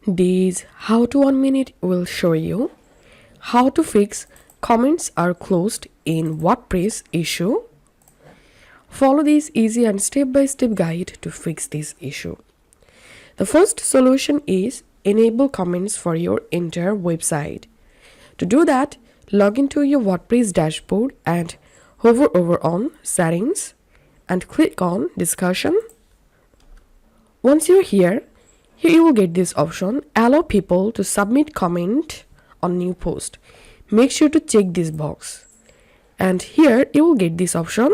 This how to 1 minute will show you how to fix comments are closed in WordPress issue. Follow this easy and step-by-step guide to fix this issue. The first solution is enable comments for your entire website. To do that, log into your WordPress dashboard and hover over on settings and click on discussion. Once you're here you will get this option, allow people to submit comment on new post. Make sure to check this box. And here you will get this option,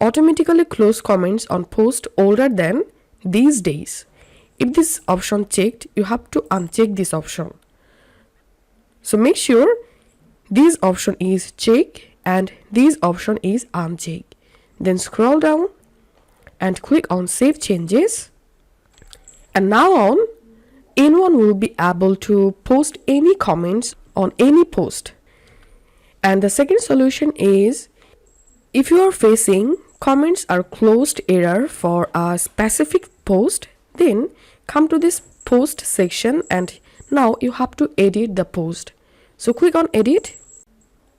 automatically close comments on post older than these days. If this option checked, you have to uncheck this option. So make sure this option is checked and this option is unchecked. Then scroll down and click on save changes. And now on, anyone will be able to post any comments on any post. And the second solution is, if you are facing comments are closed error for a specific post, then come to this post section and now you have to edit the post. So click on edit.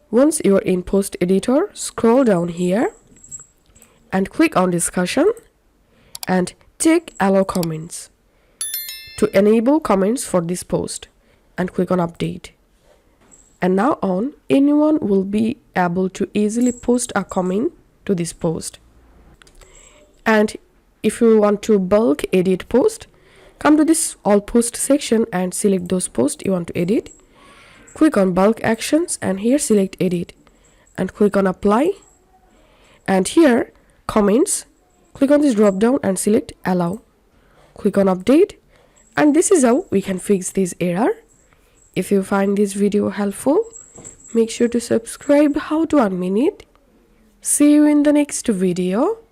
Once you are in post editor, scroll down here and click on discussion and check allow comments to enable comments for this post and click on update. And now on, anyone will be able to easily post a comment to this post. And if you want to bulk edit post, come to this all post section and select those posts you want to edit. Click on bulk actions and here select edit and click on apply. And here comments, click on this drop down and select allow. Click on update. And this is how we can fix this error. If you find this video helpful, make sure to subscribe how to 1 minute. See you in the next video.